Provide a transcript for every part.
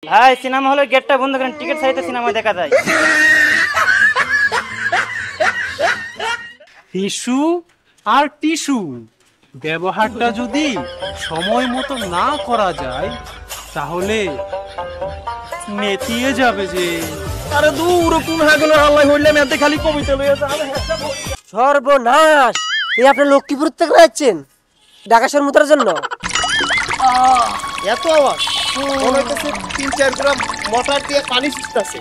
ভাই সিনেমা হলের গেটটা বন্ধ করেন, টিকিট ছাড়িয়ে সিনেমা দেখা যায়। টিস্যু আর টিস্যু ব্যবহারটা যদি সময় মতো না করা যায় তাহলে নেতিয়ে যাবে যে। আরে দূর কোন হাগলে আল্লাহ হইলাম এতে খালি কবিতা লইয়া যাবে। সর্বনাশ! এই আপনি লক্ষ্মীপুর থেকে যাচ্ছেন ঢাকা শহর মুতার জন্য? এত আওয়াজ মনে হইতেছে 3-4 গ্রাম মোটর দিয়ে পানি ছিটতাছে।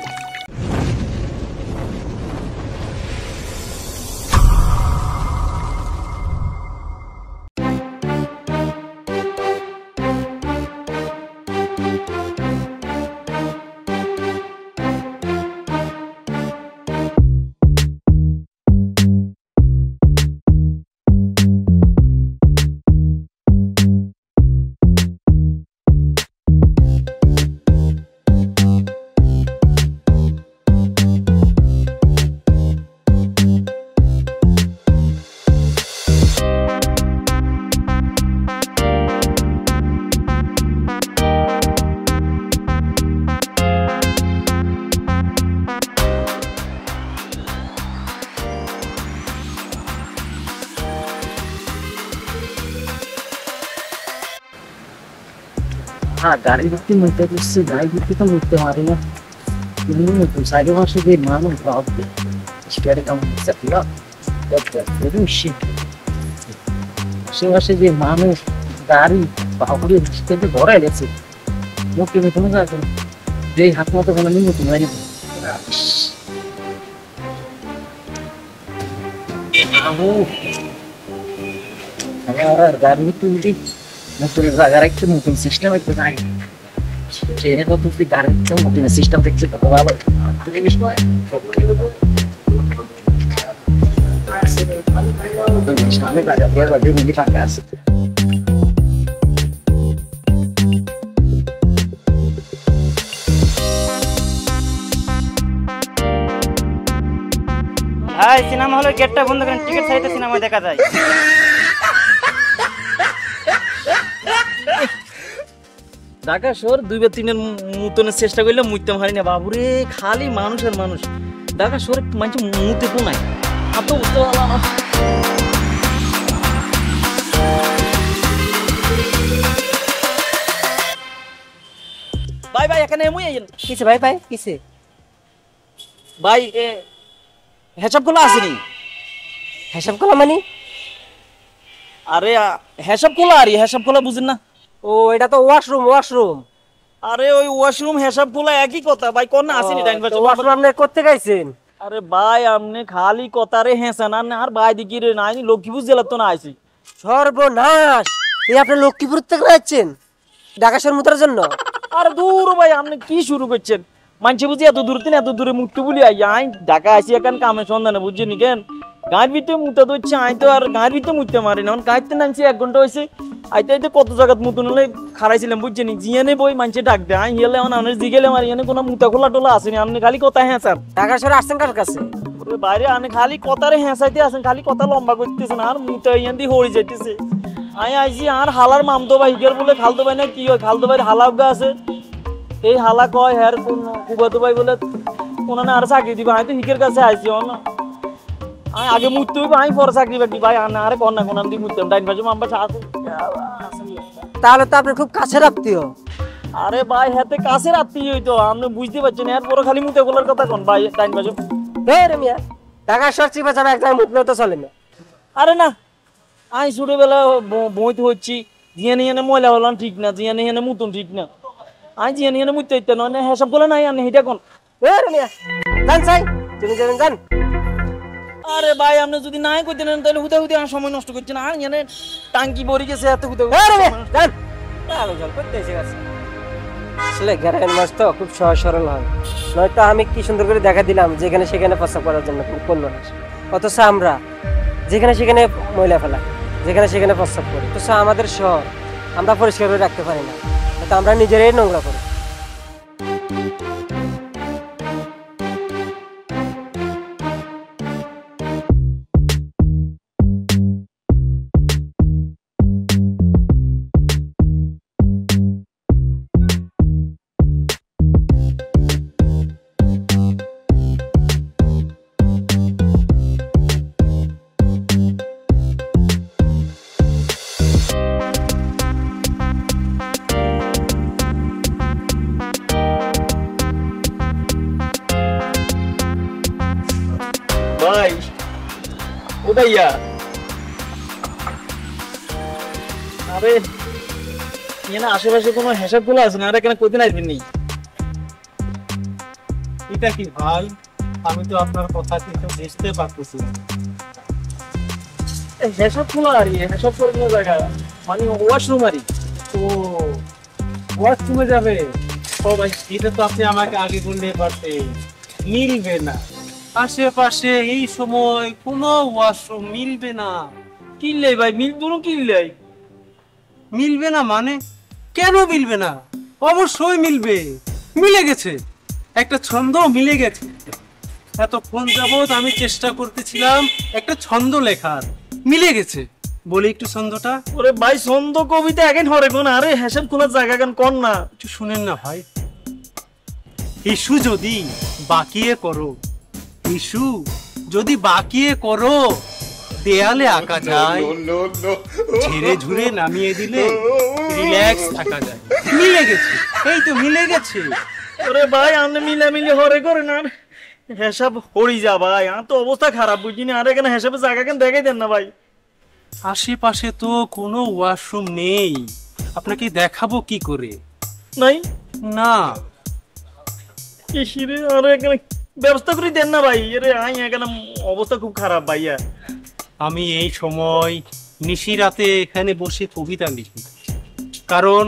हाँ गाड़ी भी मिलते तो उससे गाड़ी भी तो मिलते हमारे यहाँ तो सारे वहाँ से भी मालूम बाप दे इसके काम सकती है जब फिर उसी से वहाँ से भी मालूम गाड़ी बाप दे इसके भी घोड़ा है जैसे मुख्य में तुम्हें क्या जे हाथ में तो बना नहीं होती मेरी हमारा गाड़ी तो भी Mungkin agar itu mungkin sistem itu naik. Jadi kalau tuh di garis itu mungkin sistem teknik atau apa? Ini semua. Kami ada dia bagi mungkin pakas. ভাই সিনেমা হলের গেটটা বন্ধ করেন, টিকিট ছাড়িয়ে সিনেমা দেখা যায়। ঢাকা শহর 2-3 মুতনের চেষ্টা করলে মুইতাম হারি না বাবুরে, খালি মানুষ আর মানুষ। ঢাকা শহরে মানুষ মুতে তো নাই এত ভাই ভাই এখানে এমই আইন কিসে ভাই ভাই কিসে ভাই হেসাবগুলো আসেনি। হিসাব করা মানে? আরে হেসাবগুলো আরে হেসাবগুলো বুঝেন না? ও এটা তো ওয়াশরুম। আরে ওই ওয়াশরুম হেসাব খোলা একই কথা ভাই, কোন না আসেনি টাইম পাস। ওয়াশরুম আপনি করতে গাইছেন? আরে ভাই আপনি খালি কথারে হেসেন আর ভাই দিকি রে নাই লক্ষ্মীপুর জেলার তো না আইছি। সর্বনাশ! এই আপনি লক্ষ্মীপুর থেকে যাচ্ছেন ঢাকা শহর মুতার জন্য? আরে দূর ভাই আপনি কি শুরু করছেন? মানছে বুঝি এত দূরে মুক্তি বলি আই ঢাকা আসি এখন কামের সন্ধানে বুঝছেন কেন? গাঁর ভিতরে মুতা ধরছে আই তো আর গাঁর ভিতরে মুততে মারি না, গাঁতে নামছি 1 ঘন্টা হয়েছে। আইতে কত জায়গাত মুতুন হলে খারাইছিলাম বুঝছেন, জিয়ানে বই মানছে ডাক দেয় আই হেলে আমার জিগেলে মারি এনে কোনো মুতা খোলা টোলা আসেনি। আপনি খালি কথা হেঁচান। ঢাকা শহরে আসছেন কার কাছে? বাইরে আনে খালি কথারে হেঁচাইতে আসেন, খালি কথা লম্বা করতেছেন আর মুতা ইয়ান দিয়ে হয়ে যাইতেছে। আইছি আর হালার মামতো ভাই হিগের বলে খালতো ভাই না কি হয়, খালতো ভাই হালা আছে এই হালা কয় হ্যার কোন কুবাতো ভাই বলে ওনানে আর চাকরি দিবা। আমি তো হিগের কাছে আইছি না আমি আগে মুততে হইব, আমি পরে চাকরি বাকরি ভাই আনে আরে কন্যা কোন দিয়ে মুততাম ডাইন বাজু মাম্বা আছে। তাহলে তো আপনি খুব কাছের আত্মীয়। আরে ভাই হাতে কাছের আত্মীয় হইতো আপনি বুঝতে পারছেন, এর পরে খালি মুতে বলার কথা কোন ভাই ডাইন বাজু। রে মিয়া ঢাকা শহর চিপা যাবে এক জায়গায় মুতলেও তো চলে না। আরে না আমি ছোটবেলা বইতে হচ্ছি জিয়ানি এনে ময়লা হলাম ঠিক না, জিয়ানি এনে মুতুন ঠিক না। আমি জিয়ানি এনে মুততে ইত্যাদি নয় হেসব গুলো নাই আনে হিটা কোন। রে মিয়া জান চাই তুমি যাবেন জান। আরে ভাই আপনি যদি নাই করতে নেন তাহলে হুদে আমার সময় নষ্ট করছেন। আর এনে টাঙ্কি ভরে গেছে এত হুদে আসলে গ্রামের মাছ তো খুব সহজ সরল হয়, নয়তো আমি কি সুন্দর করে দেখা দিলাম যেখানে সেখানে প্রস্রাব করার জন্য করলো না। অথচ আমরা যেখানে সেখানে ময়লা ফেলা, যেখানে সেখানে প্রস্রাব করি। অথচ আমাদের শহর আমরা পরিষ্কার করে রাখতে পারি না, আমরা নিজেরাই নোংরা করি। ভাইয়া আরে এখানে আশেপাশে কোনো হিসাব গুলো আছে না? আর এখানে কদিন আসবেন নি? এটা কি ভাই, আমি তো আপনার কথা কিছু বুঝতে পারতেছি না। হিসাব গুলো আর হিসাব করে কোনো জায়গা মানে ওয়াশরুম আরই। ও ওয়াশরুমে যাবে? ও ভাই, এটা তো আপনি আমাকে আগে বললে পারতেন। মিলবে না, আশেপাশে এই সময় কোনো ওয়াশরুম মিলবে না। কিনলে ভাই মিলবো না কিনলে? মিলবে না মানে? কেন মিলবে না? অবশ্যই মিলবে, মিলে গেছে, একটা ছন্দ মিলে গেছে। এতক্ষণ যাবৎ আমি চেষ্টা করতেছিলাম একটা ছন্দ লেখার, মিলে গেছে। বলি একটু ছন্দটা। ওরে ভাই ছন্দ কবিতা এখন হরে কোন আরে হিসাব খোলার জায়গা কেন কোন না? একটু শুনেন না ভাই। ইস্যু যদি বাকিয়ে করো, ইস্যু যদি বাকিয়ে করো, দেয়ালে আঁকা যায়, ঝেড়ে ঝুড়ে নামিয়ে দিলে রিল্যাক্স থাকা যায়। মিলে গেছে, এই তো মিলে গেছে। ওরে ভাই আপনি মিলামিলি হরে করে না হিসাব হরি যা ভাই। আর তো অবস্থা খারাপ বুঝিনি। আর এখানে হিসাবে জায়গা কেন দেখাই দেন না ভাই? আশেপাশে তো কোনো ওয়াশরুম নেই, আপনাকে দেখাবো কি করে? নাই না, ইসিরে আর এখানে ব্যবস্থা করে দেন না ভাই। এরে আই এখানে অবস্থা খুব খারাপ ভাইয়া। আমি এই সময় নিশিরাতে এখানে বসে কবিতা লিখি, কারণ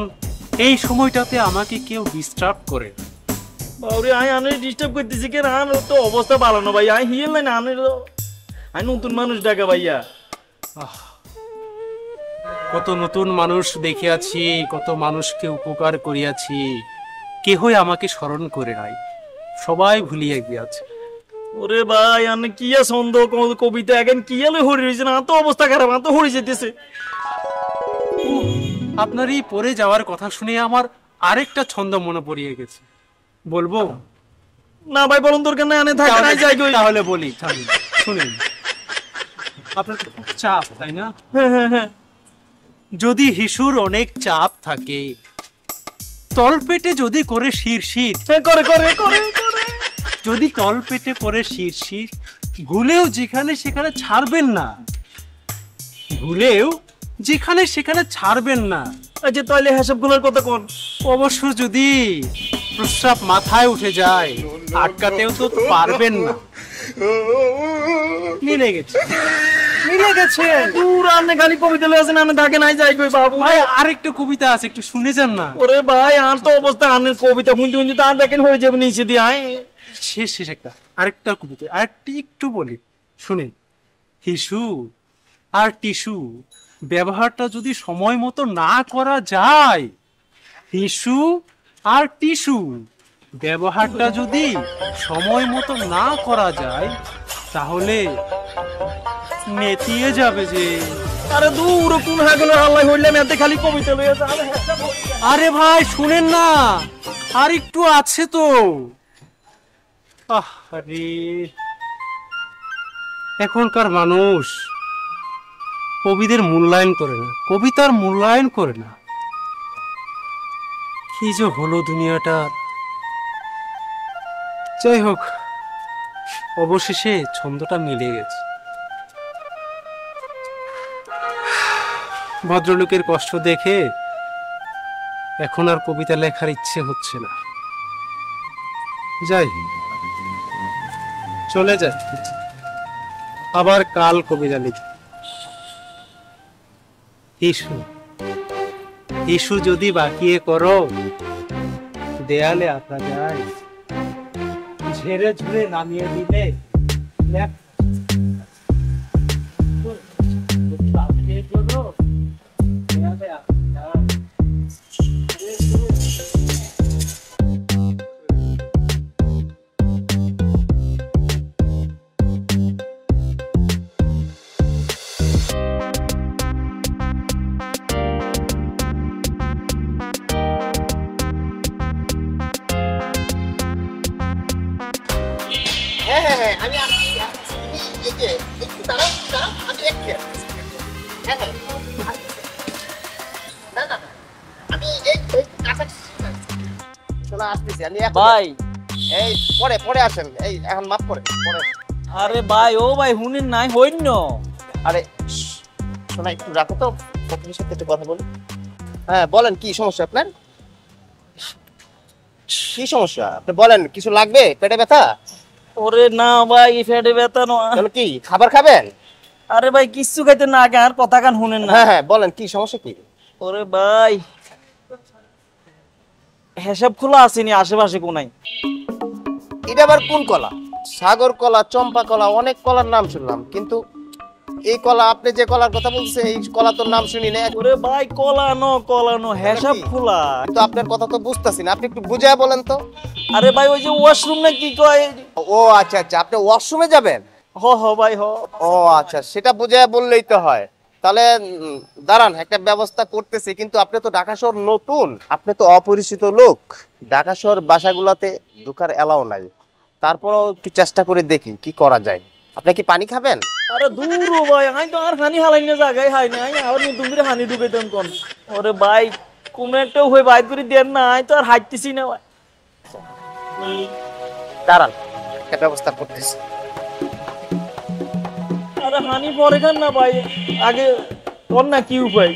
এই সময়টাতে আমাকে কেউ ডিস্টার্ব করে না। বাউরে আই আনে ডিস্টার্ব করতেছি কেন? আর তো অবস্থা ভালো না ভাই। আই হিয়েল না আনে আই নতুন মানুষ ডাকা ভাইয়া। কত নতুন মানুষ দেখিয়াছি, কত মানুষকে উপকার করিয়াছি, কেহই আমাকে স্মরণ করে নাই, সবাই ভুলিয়ে গিয়াছে। ওরে ভাই আনে কিয়া ছন্দ কবিতা এখন কিয়ালে হরি হয়েছে না? তো অবস্থা খারাপ, তো হরি যেতেছে। আপনার এই পড়ে যাওয়ার কথা শুনে আমার আরেকটা ছন্দ মনে পড়িয়ে গেছে, বলবো? না ভাই বলুন দরকার নাই, আনে থাকে নাই যাই গই। তাহলে বলি, শুনেন। আপনার তো খুব চাপ, তাই না? হ্যাঁ হ্যাঁ হ্যাঁ। যদি হিসুর অনেক চাপ থাকে, তলপেটে যদি করে শিরশির, করে করে করে করে যদি তলপেটে করে শিরশির, ভুলেও যেখানে সেখানে ছাড়বেন না, ভুলেও যেখানে সেখানে ছাড়বেন না। আচ্ছা তাহলে হিসাবগুলোর কথা কোন? অবশ্য যদি প্রস্রাব মাথায় উঠে যায়, আটকাতেও তো পারবেন না। মিলে গেছে, মিলে গেছে। দূর আনে খালি কবিতা লয়ে আছেন, আনে থাকে নাই যাই গই বাবু। ভাই আরেকটা কবিতা আছে, একটু শুনে যান না। ওরে ভাই আর তো অবস্থা আনে কবিতা শুনতে শুনতে তো আর দেখেন হয়ে যাবে নিচে দিয়ে। আয় শেষ শেষ একটা আরেকটা কবিতা, আরেকটি একটু বলি, শুনেন। হিসু আর টিস্যু ব্যবহারটা যদি সময় মতো না করা যায়, হিসু আর টিস্যু ব্যবহারটা যদি সময় মতো না করা যায়, তাহলে নেতিয়ে যাবে যে। আরে দূর কোন হাগলে হাল্লাই হইলাম এতে খালি কবিতা লয়ে আছে। আরে ভাই শুনেন না, আর একটু আছে তো। আরে এখনকার মানুষ কবিদের মূল্যায়ন করে না, কবিতার মূল্যায়ন করে না। কি যে হলো দুনিয়াটা। যাই হোক, অবশেষে ছন্দটা মিলে গেছে। ভদ্রলোকের কষ্ট দেখে এখন আর কবিতা লেখার ইচ্ছে হচ্ছে না। যাই, চলে যাই, আবার কাল কবিতা লিখি। ইস্যু ইস্যু যদি বাকিয়ে করো, দেয়ালে আঁকা যায়, ঝেড়ে ঝুড়ে নামিয়ে দিলে বাকিয়ে করো, দেয়ালে আঁকা যায়। হ্যাঁ হ্যাঁ হ্যাঁ আমি আসছি আসছি। এই যে একটু দাঁড়াও দাঁড়াও, আমি একটু আসছি। হ্যাঁ হ্যাঁ না না না, আমি এই কাছাকাছি চলে আসতেছি। আমি এখন ভাই এই পরে পরে আসেন, এই এখন মাফ করে পরে। আরে ভাই ও ভাই হুনেন নাই হইন আরে শোনা, একটু রাখো তো, ফকিরের সাথে একটু কথা বলি। হ্যাঁ বলেন, কি সমস্যা আপনার? কি সমস্যা আপনি বলেন, কিছু লাগবে? পেটে ব্যথা? ওরে না ভাই, পেটে ব্যথা নয়। তাহলে কি খাবার খাবেন? আরে ভাই কিচ্ছু খাইতে না আগে আর কথা কান শুনেন না। হ্যাঁ হ্যাঁ বলেন, কি সমস্যা কি? ওরে ভাই হিসাব খোলা আসেনি আশেপাশে কোনাই। এটা আবার কোন কলা? সাগর কলা, চম্পা কলা, অনেক কলার নাম শুনলাম, কিন্তু এই কলা, আপনি যে কলার কথা বলছেন এই কলা তোর নাম শুনি না। ওরে ভাই কলানো হিসাব খোলা। কিন্তু আপনার কথা তো বুঝতেছি না, আপনি একটু বুঝায় বলেন তো। আরে ভাই ওই যে ওয়াশরুম না কি কয়। ও আচ্ছা আচ্ছা, আপনি ওয়াশরুমে যাবেন? হ ভাই হ। ও আচ্ছা, সেটা বুঝায় বললেই তো হয়। তাহলে দাঁড়ান, একটা ব্যবস্থা করতেছি। কিন্তু আপনি তো ঢাকা শহর নতুন, আপনি তো অপরিচিত লোক, ঢাকা শহর বাসাগুলোতে ঢোকার এলাও নাই। তারপরও একটু চেষ্টা করে দেখি কি করা যায়। আপনি কি পানি খাবেন? আরে দূর ভাই, আমি তো আর হানি হালাই না জায়গায় হাই না, আমি আর নতুন করে হানি ঢুকাইতাম কোন। ওরে ভাই কোন একটা হয়ে বাইর করে দেন না, আমি তো আর হাঁটতেছি না ভাই। দাঁড়ান, একটা ব্যবস্থা করতেছি। আরে হানি পরে খান না ভাই, আগে কোন না কি উপায়।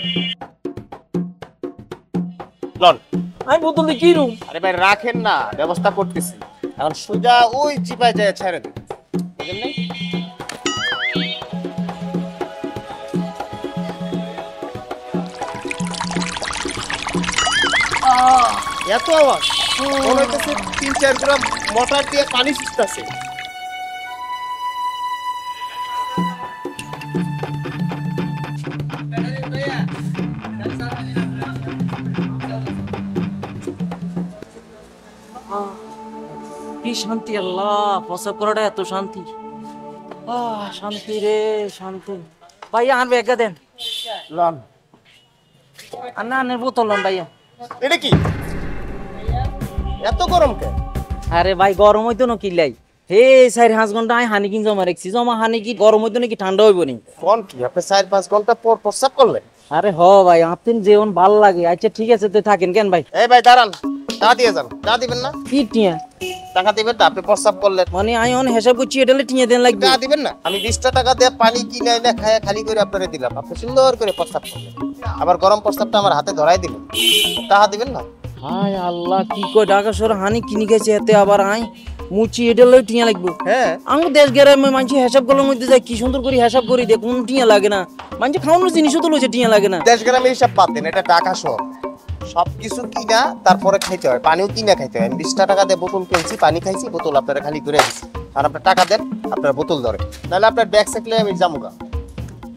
লন, আমি বোতলে কি রুম। আরে ভাই রাখেন না, ব্যবস্থা করতেছি। এখন সোজা ওই চিপায় যায় ছেড়ে দিন, বুঝলেন নাই? এত আওয়াজ মনে হইতেছে 3-4 গ্রাম মোটর দিয়ে পানি ছিটতাছে। কি শান্তি আল্লাহ, প্রসাব করাটা এত শান্তি। শান্তি রে শান্তি। ভাই আর ব্যাগা দেন। লন, আর না আনের বোতল লন ভাইয়া। এটা কি এত গরম কে? আরে ভাই গরম হইতো না কিলাই। হে 4-5 ঘন্টা আমি হানি কিন জমা রাখছি, জমা হানি কি গরম হইতো নাকি ঠান্ডা হইব নি? কোন কি আপনি 4-5 ঘন্টা পর প্রস্রাব করলেন? আরে হ ভাই, আপনি যেমন ভাল লাগে। আচ্ছা ঠিক আছে, তো থাকেন কেন ভাই। এই ভাই দাঁড়ান, টাকা দিয়ে যান। টাকা দিবেন না? কি টিয়া টাকা দিবেন না? আপনি প্রস্রাব করলেন, মানে আমি অন হিসাব করছি, এটালে টিয়া দেন লাগবে। টাকা দিবেন না? আমি 20টা টাকা দিয়ে পানি কিনে এনে খায়া খালি করে আপনারে দিলাম, আপনি সুন্দর করে প্রস্রাব করলেন, আবার গরম প্রস্রাবটা আমার হাতে ধরাই দিলেন। টাকা দিবেন না? হায় আল্লাহ, কি কই ঢাকা শহর হানি কিনি গেছে এতে আবার আই মুচি এটালে টিয়া লাগবে। হ্যাঁ আমি দেশ গ্রামে মানুষ হিসাব গুলোর মধ্যে যায় কি সুন্দর করে হিসাব করি দে, কোন টিয়া লাগে না। মানুষ খাওয়ানোর জিনিসও তো লইছে, টিয়া লাগে না। দেশ গ্রামে হিসাব বাদ দেন, এটা ঢাকা শহর, সবকিছু কিনা তারপরে খাইতে হয়, পানিও কিনা খাইতে হয়। আমি 20টা টাকা দিয়ে বোতল কিনছি, পানি খাইছি, বোতল আপনারা খালি করে দিচ্ছি। আর আপনার টাকা দেন, আপনার বোতল ধরে, নাহলে আপনার ব্যাগ থাকলে আমি যাবো।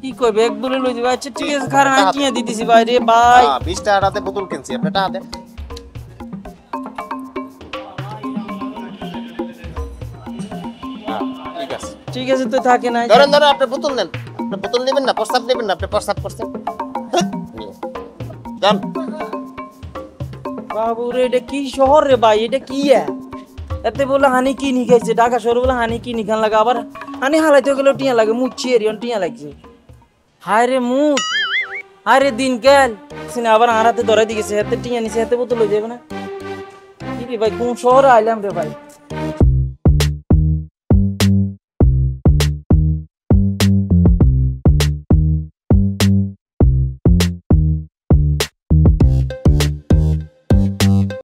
কি কই ব্যাগ বলে লই যাবে। আচ্ছা ঠিক আছে, খারাপ আমি টিয়া দিতেছি ভাই রে ভাই। 20 টাকাতে বোতল কিনছি, আপনি টাকা দেন। ঠিক আছে ঠিক আছে, তো থাকে না। ধরেন ধরেন, আপনি বোতল নেন। আপনি বোতল নেবেন না? প্রস্তাব নেবেন না? আপনি প্রস্তাব করছেন, যান। বাবু রে, এটা কি শহর রে ভাই, এটা কি এতে বলে হানি কি নি খাইছে। ঢাকা শহর বলে হানি কি নি খান লাগে, আবার হানি হালাইতে গেলে টিয়া লাগে। মুচ্ছি এরিয়ন টিয়া লাগছে। হায় রে মুখ, হায় রে দিন কেন সিনে আবার আর হাতে ধরাই দিয়েছে। হাতে টিয়া নিছে, হাতে বোতল হয়ে যাবে না। কি রে ভাই, কোন শহরে আইলাম রে ভাই।